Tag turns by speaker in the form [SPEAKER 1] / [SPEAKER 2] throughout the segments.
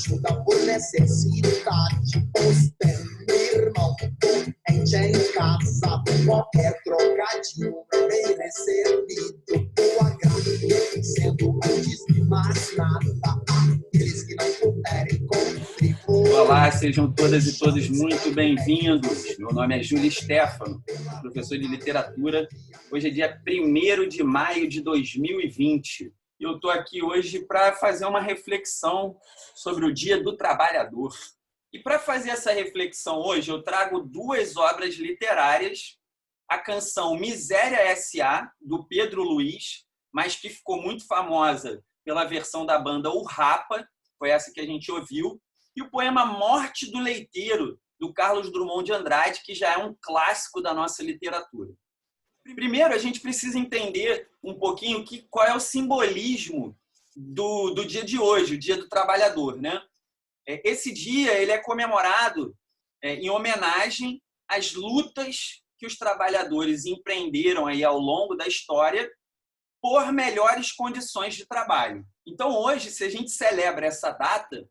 [SPEAKER 1] ajuda por necessidade. Ostento, irmão, doente em casa, qualquer trocadinho bem recebido. O agrado, sendo antes de mais nada, aqueles que não puderem contribuir.
[SPEAKER 2] Olá, sejam todas e todos muito bem-vindos. Meu nome é Júlio Stefano, professor de literatura. Hoje é dia 1º de maio de 2020. E eu estou aqui hoje para fazer uma reflexão sobre o Dia do Trabalhador. E para fazer essa reflexão hoje, eu trago duas obras literárias. A canção Miséria S.A., do Pedro Luiz, mas que ficou muito famosa pela versão da banda O Rapa, foi essa que a gente ouviu, e o poema Morte do Leiteiro, do Carlos Drummond de Andrade, que já é um clássico da nossa literatura. Primeiro, a gente precisa entender um pouquinho qual é o simbolismo do dia de hoje, o Dia do Trabalhador, né? Esse dia ele é comemorado em homenagem às lutas que os trabalhadores empreenderam aí ao longo da história por melhores condições de trabalho. Então, hoje, se a gente celebra essa data,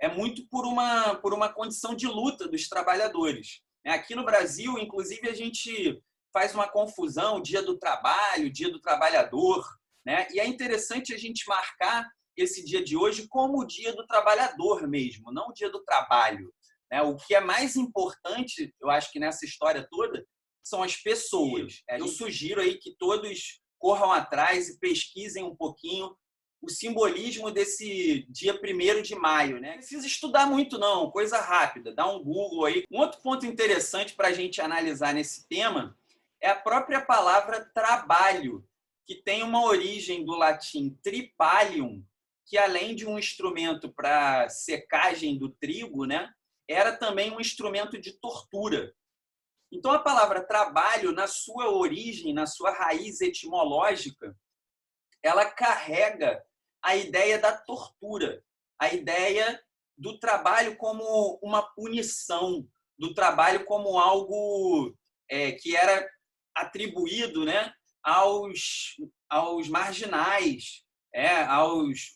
[SPEAKER 2] é muito por uma condição de luta dos trabalhadores. Aqui no Brasil, inclusive, a gente faz uma confusão, Dia do Trabalho, Dia do Trabalhador, né? E é interessante a gente marcar esse dia de hoje como o Dia do Trabalhador mesmo, não o Dia do Trabalho, né? O que é mais importante, eu acho que nessa história toda, são as pessoas. Eu sugiro aí que todos corram atrás e pesquisem um pouquinho o simbolismo desse dia 1º de maio, né? Não precisa estudar muito, não, coisa rápida, dá um Google aí. Um outro ponto interessante para a gente analisar nesse tema é a própria palavra trabalho, que tem uma origem do latim tripalium, que além de um instrumento para secagem do trigo, né, era também um instrumento de tortura. Então, a palavra trabalho, na sua origem, na sua raiz etimológica, ela carrega a ideia da tortura, a ideia do trabalho como uma punição, do trabalho como algo que era atribuído, né, aos marginais,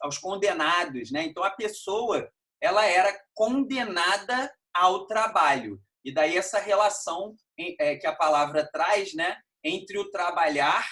[SPEAKER 2] aos condenados, né? Então, a pessoa ela era condenada ao trabalho. E daí essa relação que a palavra traz, né, entre o trabalhar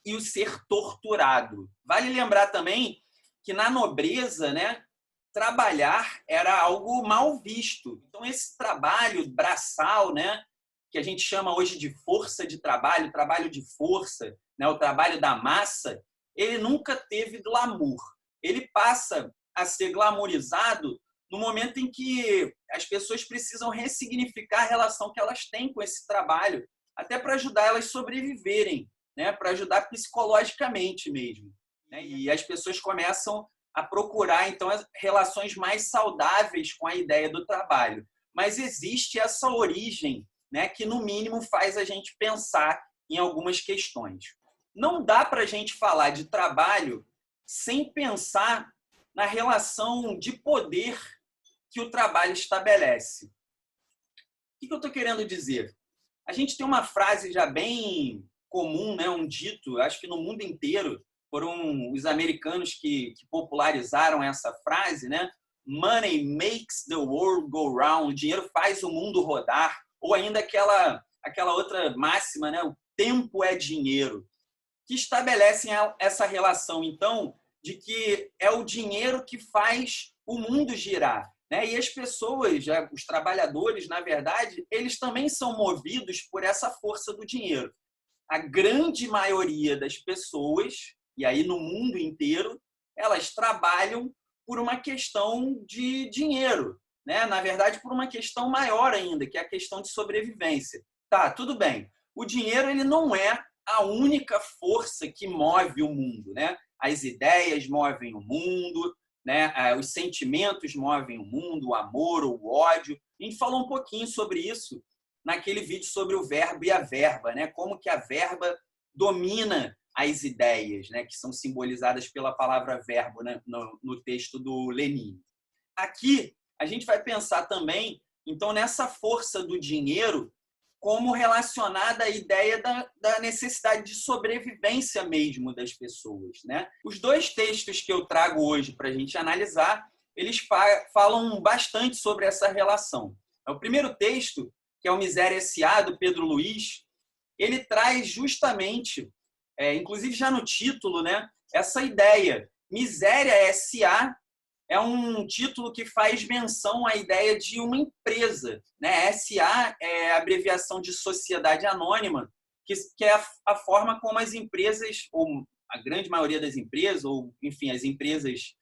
[SPEAKER 2] e o ser torturado. Vale lembrar também que na nobreza, né, trabalhar era algo mal visto. Então, esse trabalho braçal, né, que a gente chama hoje de força de trabalho, trabalho de força, né, o trabalho da massa, ele nunca teve glamour. Ele passa a ser glamourizado no momento em que as pessoas precisam ressignificar a relação que elas têm com esse trabalho, até para ajudar elas a sobreviverem, né, para ajudar psicologicamente mesmo, né? E as pessoas começam a procurar, então, as relações mais saudáveis com a ideia do trabalho. Mas existe essa origem, né, que, no mínimo, faz a gente pensar em algumas questões. Não dá para a gente falar de trabalho sem pensar na relação de poder que o trabalho estabelece. O que eu estou querendo dizer? A gente tem uma frase já bem comum, né, um dito, acho que no mundo inteiro, foram os americanos que popularizaram essa frase, né? Money makes the world go round, o dinheiro faz o mundo rodar, ou ainda aquela outra máxima, né? O tempo é dinheiro, que estabelecem essa relação, então, de que é o dinheiro que faz o mundo girar, né? E as pessoas, os trabalhadores, na verdade, eles também são movidos por essa força do dinheiro. A grande maioria das pessoas, e aí no mundo inteiro, elas trabalham por uma questão de dinheiro, né? Na verdade, por uma questão maior ainda, que é a questão de sobrevivência. Tá, tudo bem. O dinheiro ele não é a única força que move o mundo, né? As ideias movem o mundo, né? Os sentimentos movem o mundo, o amor, o ódio. A gente falou um pouquinho sobre isso naquele vídeo sobre o verbo e a verba, né? Como que a verba domina as ideias, né? Que são simbolizadas pela palavra verbo, né? no texto do Lenin. Aqui, a gente vai pensar também, então, nessa força do dinheiro como relacionada à ideia da necessidade de sobrevivência mesmo das pessoas, né? Os dois textos que eu trago hoje para a gente analisar, eles falam bastante sobre essa relação. O primeiro texto, que é o Miséria S.A., do Pedro Luiz, ele traz justamente, inclusive já no título, né, essa ideia. Miséria S.A. é um título que faz menção à ideia de uma empresa, né? S.A. é a abreviação de Sociedade Anônima, que é a forma como as empresas, ou a grande maioria das empresas, ou, enfim, as empresas,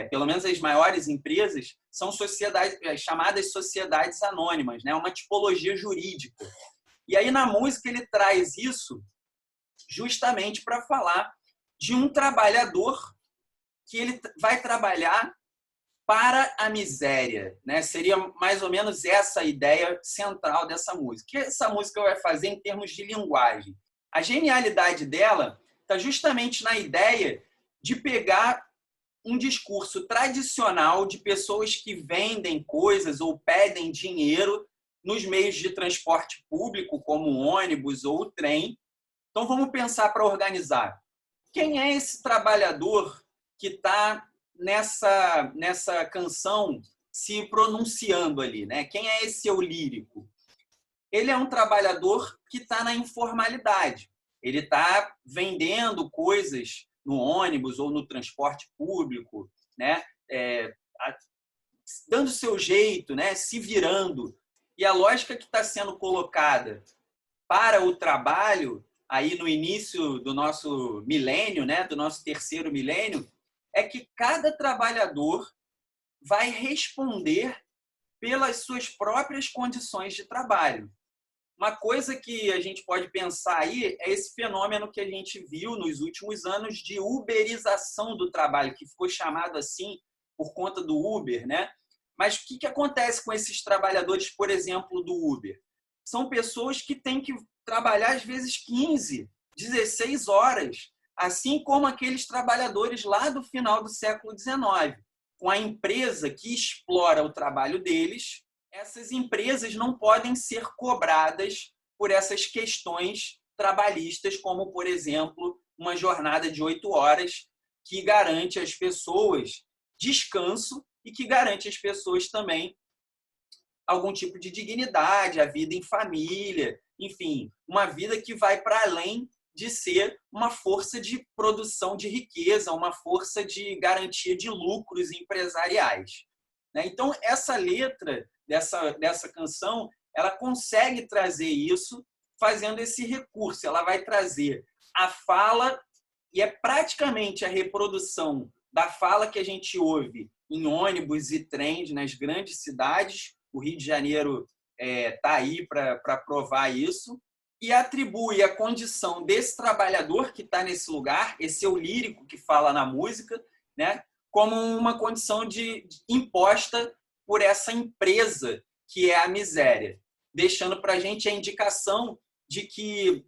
[SPEAKER 2] pelo menos as maiores empresas, são sociedades, chamadas sociedades anônimas, né? Uma tipologia jurídica. E aí, na música, ele traz isso justamente para falar de um trabalhador que ele vai trabalhar para a miséria, né? Seria mais ou menos essa a ideia central dessa música. O que essa música vai fazer em termos de linguagem? A genialidade dela está justamente na ideia de pegar um discurso tradicional de pessoas que vendem coisas ou pedem dinheiro nos meios de transporte público, como o ônibus ou o trem. Então, vamos pensar para organizar. Quem é esse trabalhador que está nessa canção se pronunciando ali, né? Quem é esse eu lírico? Ele é um trabalhador que está na informalidade. Ele está vendendo coisas no ônibus ou no transporte público, né? Dando seu jeito, né? Se virando. E a lógica que está sendo colocada para o trabalho, aí no início do nosso milênio, né? Do nosso terceiro milênio, é que cada trabalhador vai responder pelas suas próprias condições de trabalho. Uma coisa que a gente pode pensar aí é esse fenômeno que a gente viu nos últimos anos de uberização do trabalho, que ficou chamado assim por conta do Uber, né? Mas o que acontece com esses trabalhadores, por exemplo, do Uber? São pessoas que têm que trabalhar, às vezes, 15, 16 horas, assim como aqueles trabalhadores lá do final do século XIX, com a empresa que explora o trabalho deles. Essas empresas não podem ser cobradas por essas questões trabalhistas, como, por exemplo, uma jornada de 8 horas que garante às pessoas descanso e que garante às pessoas também algum tipo de dignidade, a vida em família, enfim, uma vida que vai para além de ser uma força de produção de riqueza, uma força de garantia de lucros empresariais. Então, essa letra dessa canção, ela consegue trazer isso fazendo esse recurso. Ela vai trazer a fala, e é praticamente a reprodução da fala que a gente ouve em ônibus e trens nas grandes cidades. O Rio de Janeiro está aí para provar isso, e atribui a condição desse trabalhador que está nesse lugar, esse eu lírico que fala na música, né, como uma condição imposta por essa empresa que é a miséria, deixando para a gente a indicação de que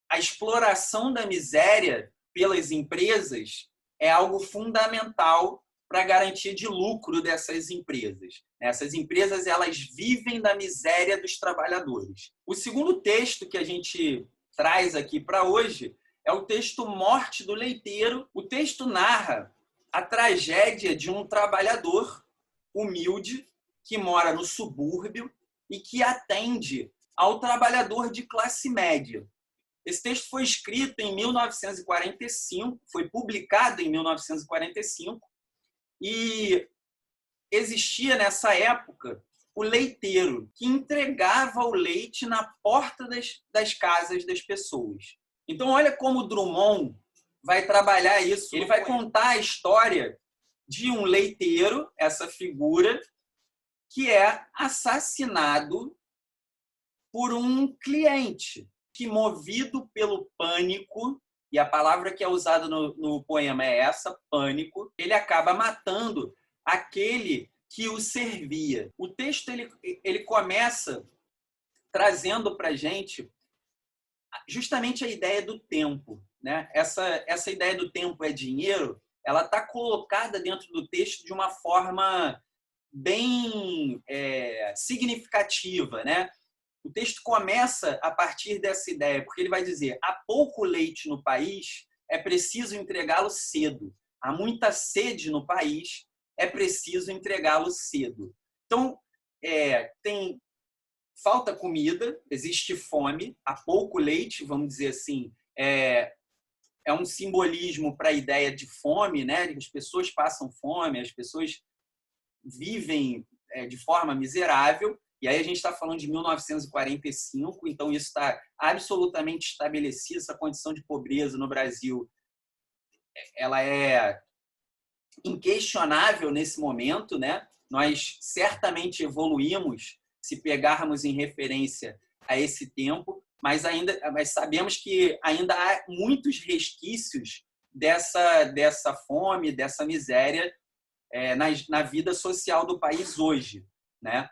[SPEAKER 2] a exploração da miséria pelas empresas é algo fundamental para a garantia de lucro dessas empresas. Essas empresas, elas vivem da miséria dos trabalhadores. O segundo texto que a gente traz aqui para hoje é o texto Morte do Leiteiro. O texto narra a tragédia de um trabalhador humilde que mora no subúrbio e que atende ao trabalhador de classe média. Esse texto foi escrito em 1945, foi publicado em 1945, e existia nessa época o leiteiro, que entregava o leite na porta das casas das pessoas. Então, olha como Drummond vai trabalhar isso. Ele vai contar a história de um leiteiro, essa figura, que é assassinado por um cliente que, movido pelo pânico, e a palavra que é usada no poema é essa, pânico, ele acaba matando aquele que o servia. O texto ele começa trazendo para a gente justamente a ideia do tempo, né? Essa ideia do tempo é dinheiro, ela está colocada dentro do texto de uma forma bem significativa, né? O texto começa a partir dessa ideia, porque ele vai dizer: há pouco leite no país, é preciso entregá-lo cedo. há muita sede no país, é preciso entregá-lo cedo. Então, falta comida, existe fome, há pouco leite, vamos dizer assim, é um simbolismo para a ideia de fome, né? As pessoas passam fome, as pessoas vivem de forma miserável, e aí a gente está falando de 1945, então isso está absolutamente estabelecido, essa condição de pobreza no Brasil, ela é inquestionável nesse momento, né? Nós certamente evoluímos se pegarmos em referência a esse tempo, mas sabemos que ainda há muitos resquícios dessa fome, dessa miséria na vida social do país hoje, né?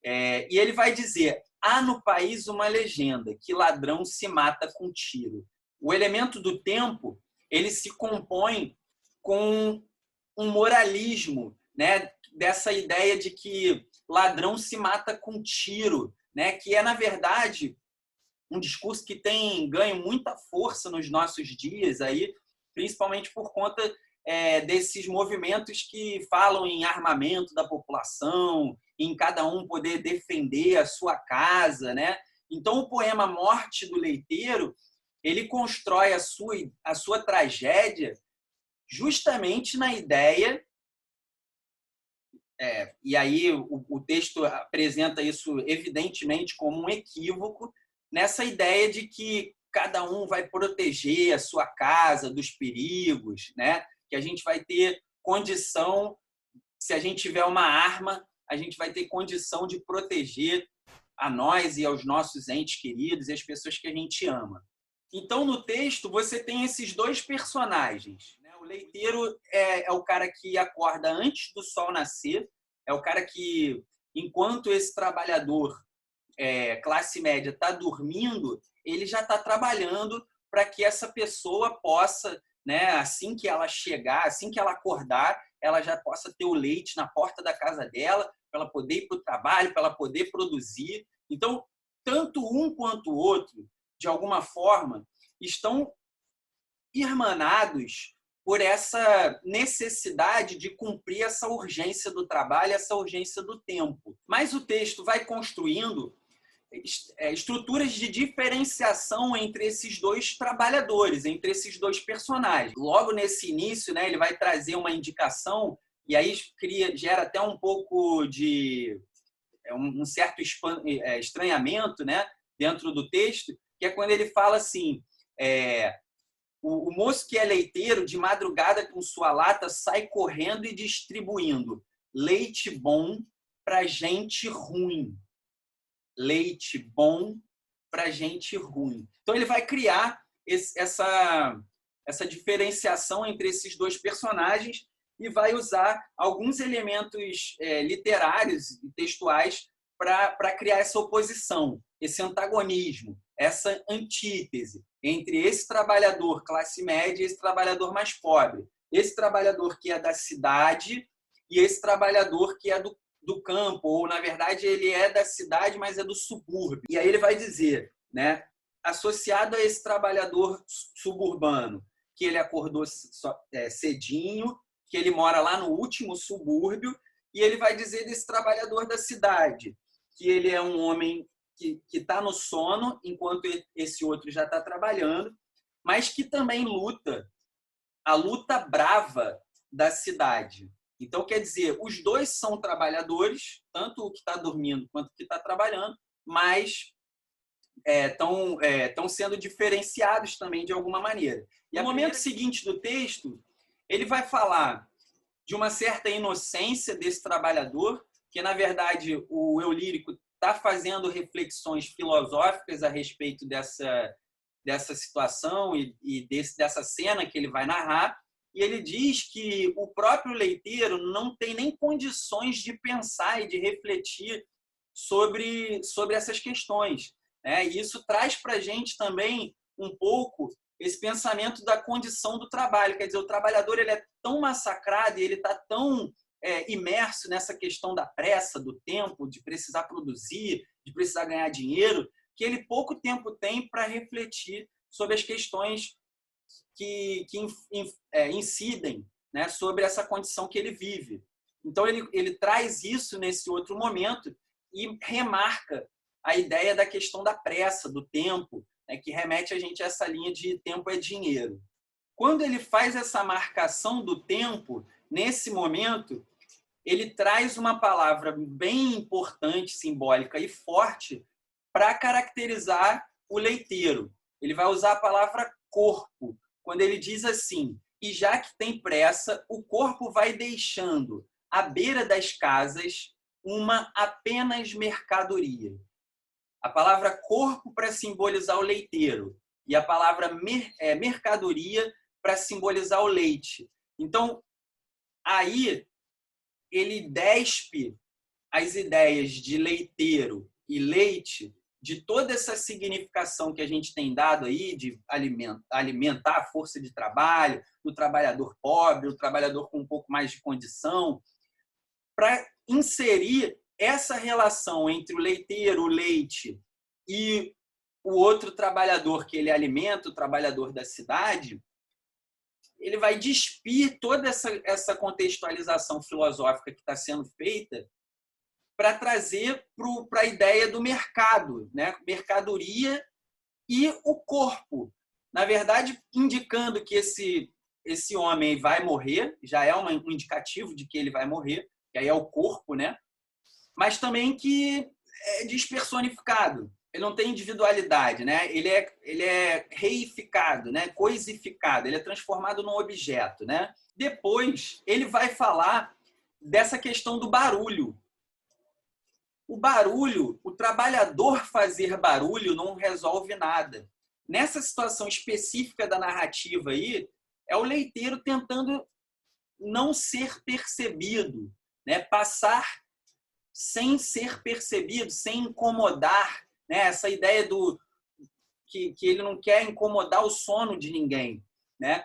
[SPEAKER 2] E ele vai dizer: há no país uma legenda que ladrão se mata com tiro. O elemento do tempo ele se compõe com um moralismo, né? Dessa ideia de que ladrão se mata com tiro, né? Que é, na verdade, um discurso que tem ganho muita força nos nossos dias, aí, principalmente por conta desses movimentos que falam em armamento da população, em cada um poder defender a sua casa, né? Então, o poema Morte do Leiteiro, ele constrói a sua tragédia justamente na ideia, e aí o texto apresenta isso evidentemente como um equívoco, nessa ideia de que cada um vai proteger a sua casa dos perigos, né? Que a gente vai ter condição, se a gente tiver uma arma, a gente vai ter condição de proteger a nós e aos nossos entes queridos e as pessoas que a gente ama. Então, no texto, você tem esses dois personagens. O leiteiro é o cara que acorda antes do sol nascer, é o cara que, enquanto esse trabalhador classe média está dormindo, ele já está trabalhando para que essa pessoa possa, né, assim que ela chegar, assim que ela acordar, ela já possa ter o leite na porta da casa dela, para ela poder ir para o trabalho, para ela poder produzir. Então, tanto um quanto o outro, de alguma forma, estão irmanados por essa necessidade de cumprir essa urgência do trabalho, essa urgência do tempo. Mas o texto vai construindo estruturas de diferenciação entre esses dois trabalhadores, entre esses dois personagens. Logo nesse início, né, ele vai trazer uma indicação e aí gera até um pouco de um certo estranhamento, né, dentro do texto, que é quando ele fala assim: o moço que é leiteiro, de madrugada com sua lata, sai correndo e distribuindo leite bom para gente ruim. Leite bom para gente ruim. Então, ele vai criar essa diferenciação entre esses dois personagens e vai usar alguns elementos literários e textuais para criar essa oposição, esse antagonismo, essa antítese entre esse trabalhador classe média e esse trabalhador mais pobre. Esse trabalhador que é da cidade e esse trabalhador que é do campo, ou, na verdade, ele é da cidade, mas é do subúrbio. E aí ele vai dizer, né, associado a esse trabalhador suburbano, que ele acordou cedinho, que ele mora lá no último subúrbio, e ele vai dizer desse trabalhador da cidade, que ele é um homem que está no sono, enquanto esse outro já está trabalhando, mas que também luta a luta brava da cidade. Então, quer dizer, os dois são trabalhadores, tanto o que está dormindo quanto o que está trabalhando, mas estão sendo diferenciados também de alguma maneira. E no momento seguinte do texto, ele vai falar de uma certa inocência desse trabalhador, que, na verdade, o eu lírico está fazendo reflexões filosóficas a respeito dessa situação e dessa cena que ele vai narrar. E ele diz que o próprio leiteiro não tem nem condições de pensar e de refletir sobre essas questões, né? E isso traz para a gente também um pouco esse pensamento da condição do trabalho. Quer dizer, o trabalhador ele é tão massacrado e ele está tão imerso nessa questão da pressa, do tempo, de precisar produzir, de precisar ganhar dinheiro, que ele pouco tempo tem para refletir sobre as questões que incidem, né, sobre essa condição que ele vive. Então, ele traz isso nesse outro momento e remarca a ideia da questão da pressa, do tempo, né, que remete a gente a essa linha de tempo é dinheiro. Quando ele faz essa marcação do tempo, nesse momento, ele traz uma palavra bem importante, simbólica e forte para caracterizar o leiteiro. Ele vai usar a palavra corpo, quando ele diz assim: e já que tem pressa, o corpo vai deixando à beira das casas uma apenas mercadoria. A palavra corpo para simbolizar o leiteiro e a palavra mercadoria para simbolizar o leite. Então, aí ele despe as ideias de leiteiro e leite, de toda essa significação que a gente tem dado aí de alimentar a força de trabalho, o trabalhador pobre, o trabalhador com um pouco mais de condição, para inserir essa relação entre o leiteiro, o leite e o outro trabalhador que ele alimenta, o trabalhador da cidade. Ele vai despir toda essa contextualização filosófica que está sendo feita para trazer para a ideia do mercado, né? Mercadoria e o corpo. Na verdade, indicando que esse homem vai morrer, já é um indicativo de que ele vai morrer, que aí é o corpo, né? Mas também que é despersonificado. Ele não tem individualidade, né? Ele é reificado, né? Coisificado, ele é transformado num objeto, né? Depois, ele vai falar dessa questão do barulho. O barulho, o trabalhador fazer barulho não resolve nada. Nessa situação específica da narrativa aí, é o leiteiro tentando não ser percebido, né? Passar sem ser percebido, sem incomodar, né? Essa ideia do que ele não quer incomodar o sono de ninguém, né?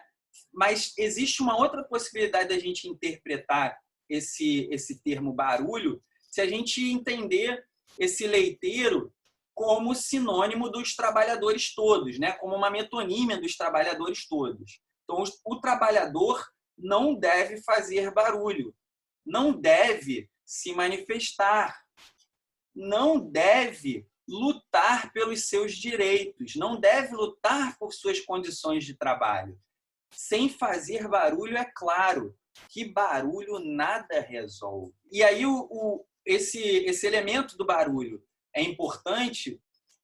[SPEAKER 2] Mas existe uma outra possibilidade da gente interpretar esse termo barulho, se a gente entender esse leiteiro como sinônimo dos trabalhadores todos, né? Como uma metonímia dos trabalhadores todos. Então, o trabalhador não deve fazer barulho, não deve se manifestar, não deve lutar pelos seus direitos, não deve lutar por suas condições de trabalho. Sem fazer barulho, é claro que barulho nada resolve. E aí esse elemento do barulho é importante,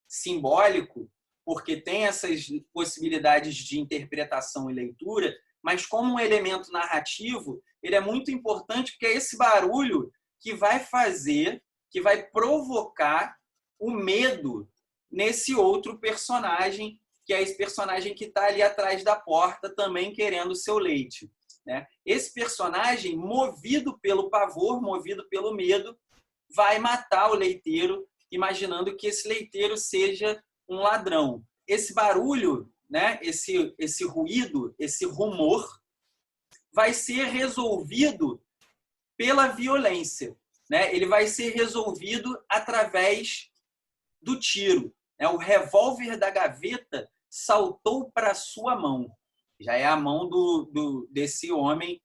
[SPEAKER 2] simbólico, porque tem essas possibilidades de interpretação e leitura, mas como um elemento narrativo, ele é muito importante porque é esse barulho que vai fazer, que vai provocar o medo nesse outro personagem, que é esse personagem que está ali atrás da porta também querendo o seu leite, né? Esse personagem, movido pelo pavor, movido pelo medo, vai matar o leiteiro, imaginando que esse leiteiro seja um ladrão. Esse barulho, né? Esse ruído, esse rumor, vai ser resolvido pela violência, né? Ele vai ser resolvido através do tiro. O revólver da gaveta saltou para sua mão. Já é a mão desse homem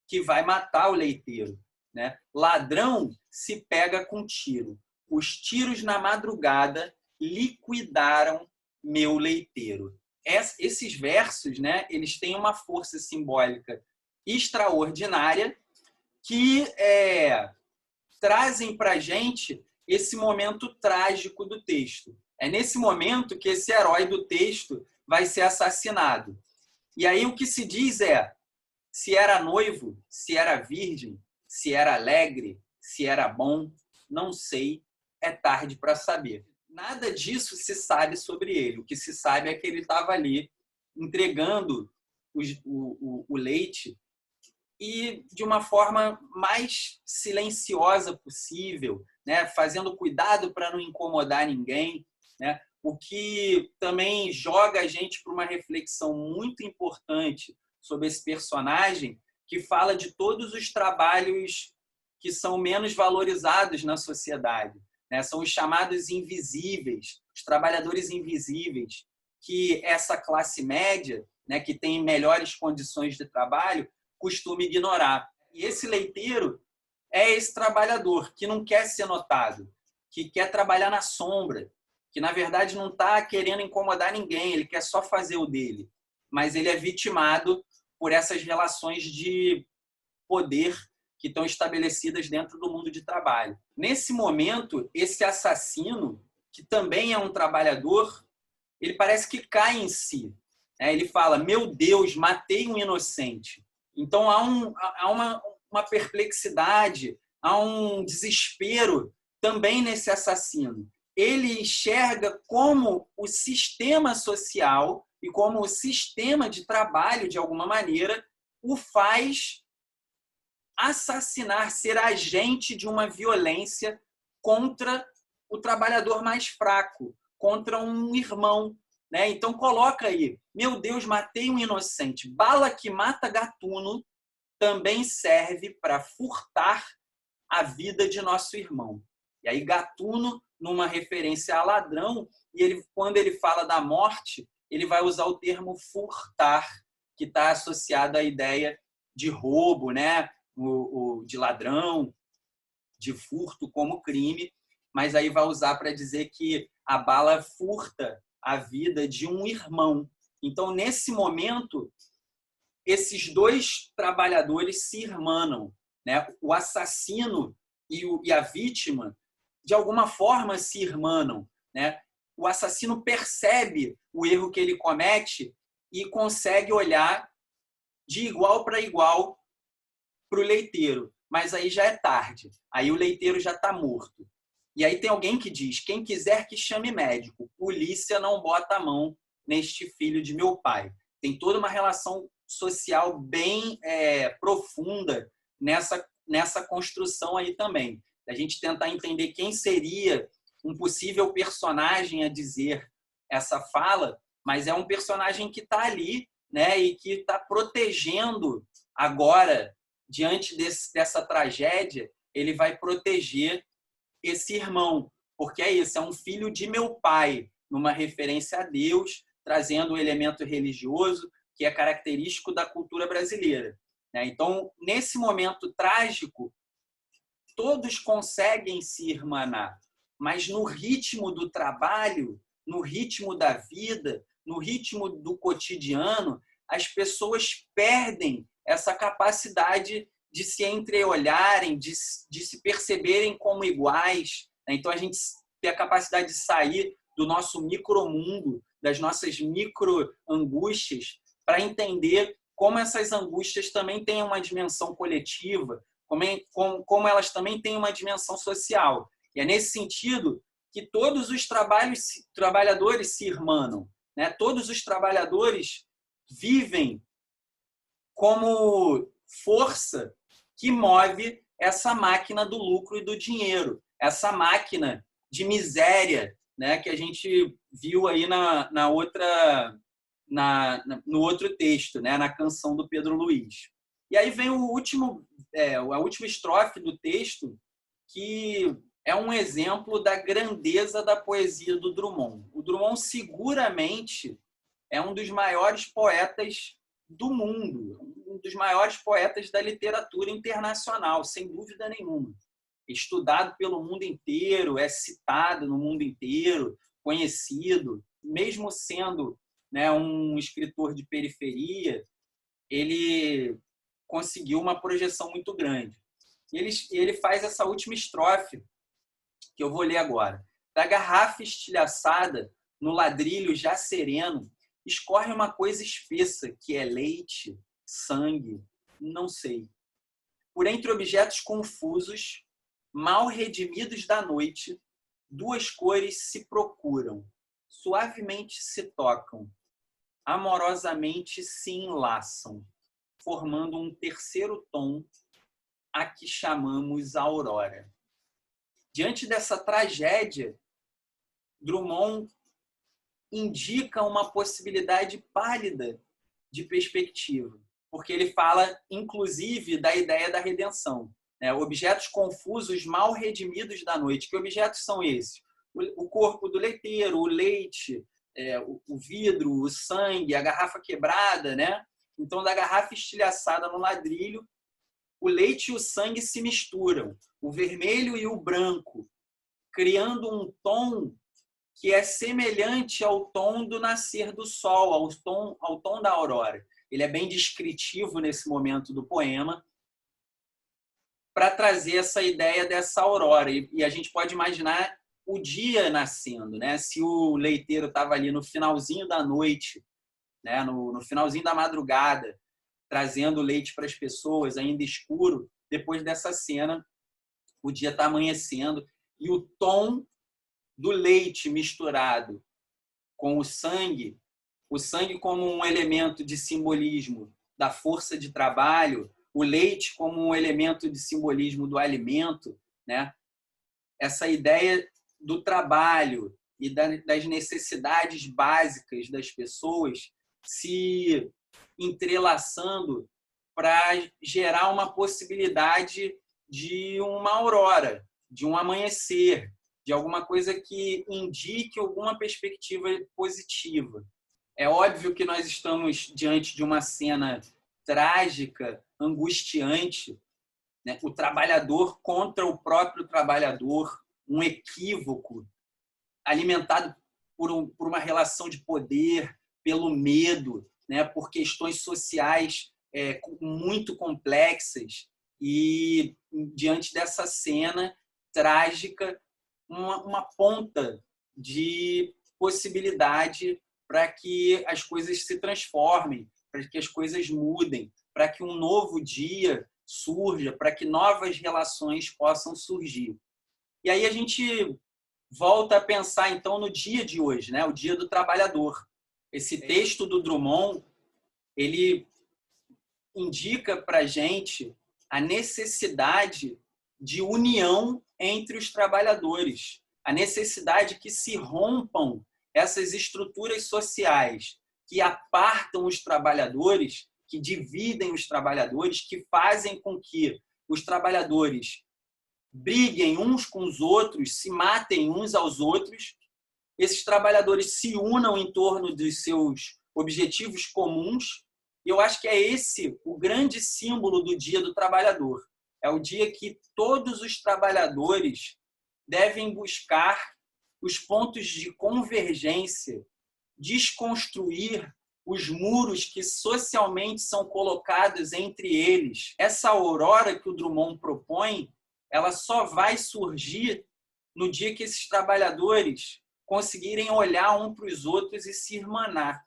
[SPEAKER 2] que vai matar o leiteiro, né? Ladrão se pega com tiro. Os tiros na madrugada liquidaram meu leiteiro. Esses versos, né, eles têm uma força simbólica extraordinária que trazem para a gente esse momento trágico do texto. É nesse momento que esse herói do texto vai ser assassinado. E aí o que se diz é: se era noivo, se era virgem, se era alegre, se era bom, não sei, é tarde para saber. Nada disso se sabe sobre ele. O que se sabe é que ele estava ali entregando o leite e de uma forma mais silenciosa possível, né? Fazendo cuidado para não incomodar ninguém, né? O que também joga a gente para uma reflexão muito importante sobre esse personagem, que fala de todos os trabalhos que são menos valorizados na sociedade, né? São os chamados invisíveis, os trabalhadores invisíveis, que essa classe média, né, que tem melhores condições de trabalho, costuma ignorar. E esse leiteiro é esse trabalhador que não quer ser notado, que quer trabalhar na sombra, que, na verdade, não está querendo incomodar ninguém, ele quer só fazer o dele. Mas ele é vitimado por essas relações de poder que estão estabelecidas dentro do mundo de trabalho. Nesse momento, esse assassino, que também é um trabalhador, ele parece que cai em si. Ele fala, meu Deus, matei um inocente. Então, há uma perplexidade, há um desespero também nesse assassino. Ele enxerga como o sistema social e como o sistema de trabalho, de alguma maneira, o faz assassinar, ser agente de uma violência contra o trabalhador mais fraco, contra um irmão. Então, coloca aí, meu Deus, matei um inocente. Bala que mata gatuno também serve para furtar a vida de nosso irmão. E aí, gatuno, numa referência a ladrão, e ele, quando ele fala da morte, ele vai usar o termo furtar, que está associado à ideia de roubo, de ladrão, de furto como crime, mas aí vai usar para dizer que a bala furta a vida de um irmão. Então, nesse momento, esses dois trabalhadores se irmanam. O assassino e a vítima, de alguma forma, se irmanam. O assassino percebe o erro que ele comete e consegue olhar de igual para igual para o leiteiro. Mas aí já é tarde. Aí o leiteiro já está morto. E aí tem alguém que diz, quem quiser que chame médico, polícia não bota a mão neste filho de meu pai. Tem toda uma relação social bem profunda nessa construção aí também. A gente tentar entender quem seria um possível personagem a dizer essa fala, mas é um personagem que está ali, e que está protegendo agora, diante dessa tragédia, ele vai proteger esse irmão, porque é isso, é um filho de meu pai, numa referência a Deus, trazendo o elemento religioso que é característico da cultura brasileira. Então, nesse momento trágico, todos conseguem se irmanar, mas no ritmo do trabalho, no ritmo da vida, no ritmo do cotidiano, as pessoas perdem essa capacidade de se entreolharem, de se perceberem como iguais. Então, a gente tem a capacidade de sair do nosso micromundo, das nossas micro-angústias, para entender como essas angústias também têm uma dimensão coletiva, como elas também têm uma dimensão social. E é nesse sentido que todos os trabalhadores se irmanam. Todos os trabalhadores vivem como força que move essa máquina do lucro e do dinheiro, essa máquina de miséria, que a gente viu aí no outro texto, na canção do Pedro Luiz. E aí vem a última estrofe do texto, que é um exemplo da grandeza da poesia do Drummond. O Drummond seguramente é um dos maiores poetas do mundo, um dos maiores poetas da literatura internacional, sem dúvida nenhuma. Estudado pelo mundo inteiro, é citado no mundo inteiro, conhecido. Mesmo sendo um escritor de periferia, ele conseguiu uma projeção muito grande. Ele faz essa última estrofe, que eu vou ler agora. Da garrafa estilhaçada, no ladrilho já sereno, escorre uma coisa espessa, que é leite, sangue, não sei. Por entre objetos confusos, mal redimidos da noite, duas cores se procuram, suavemente se tocam, amorosamente se enlaçam, formando um terceiro tom a que chamamos aurora. Diante dessa tragédia, Drummond indica uma possibilidade pálida de perspectiva, porque ele fala, inclusive, da ideia da redenção. Objetos confusos, mal redimidos da noite. Que objetos são esses? O corpo do leiteiro, o leite, o vidro, o sangue, a garrafa quebrada. Então, da garrafa estilhaçada no ladrilho, o leite e o sangue se misturam, o vermelho e o branco, criando um tom que é semelhante ao tom do nascer do sol, ao tom da aurora. Ele é bem descritivo nesse momento do poema para trazer essa ideia dessa aurora. E a gente pode imaginar o dia nascendo, né? Se o leiteiro estava ali no finalzinho da noite, né? no finalzinho da madrugada, trazendo leite para as pessoas, ainda escuro, depois dessa cena, o dia está amanhecendo e o tom do leite misturado com o sangue como um elemento de simbolismo da força de trabalho, o leite como um elemento de simbolismo do alimento, né? Essa ideia do trabalho e das necessidades básicas das pessoas se entrelaçando para gerar uma possibilidade de uma aurora, de um amanhecer, de alguma coisa que indique alguma perspectiva positiva. É óbvio que nós estamos diante de uma cena trágica, angustiante, né? O trabalhador contra o próprio trabalhador, um equívoco alimentado por uma relação de poder, pelo medo, né? Por questões sociais muito complexas. E, diante dessa cena trágica, uma ponta de possibilidade para que as coisas se transformem, para que as coisas mudem, para que um novo dia surja, para que novas relações possam surgir. E aí a gente volta a pensar, então, no dia de hoje, né? O Dia do Trabalhador. Esse texto do Drummond, ele indica para a gente a necessidade de união entre os trabalhadores, a necessidade que se rompam essas estruturas sociais que apartam os trabalhadores, que dividem os trabalhadores, que fazem com que os trabalhadores briguem uns com os outros, se matem uns aos outros, esses trabalhadores se unam em torno dos seus objetivos comuns. E eu acho que é esse o grande símbolo do Dia do Trabalhador. É o dia que todos os trabalhadores devem buscar os pontos de convergência, desconstruir os muros que socialmente são colocados entre eles. Essa aurora que o Drummond propõe, ela só vai surgir no dia que esses trabalhadores conseguirem olhar um para os outros e se irmanar.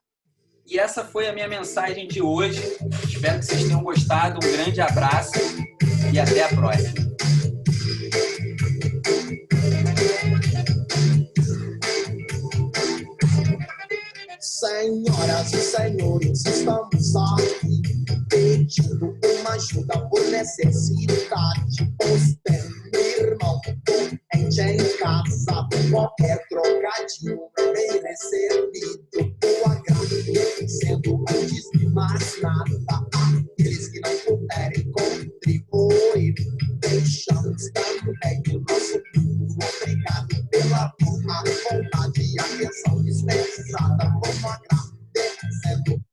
[SPEAKER 2] E essa foi a minha mensagem de hoje. Espero que vocês tenham gostado. Um grande abraço e até a próxima.
[SPEAKER 1] Senhoras e senhores, estamos aqui pedindo uma ajuda por necessidade. Pois tem um irmão doente em casa, qualquer trocadinho bem recebido. Boa grande, sendo antes de mais nada, aqueles que não puderem contribuir, deixamos também o nosso povo. Obrigado pela boa vontade e atenção dispensada. Como agradecendo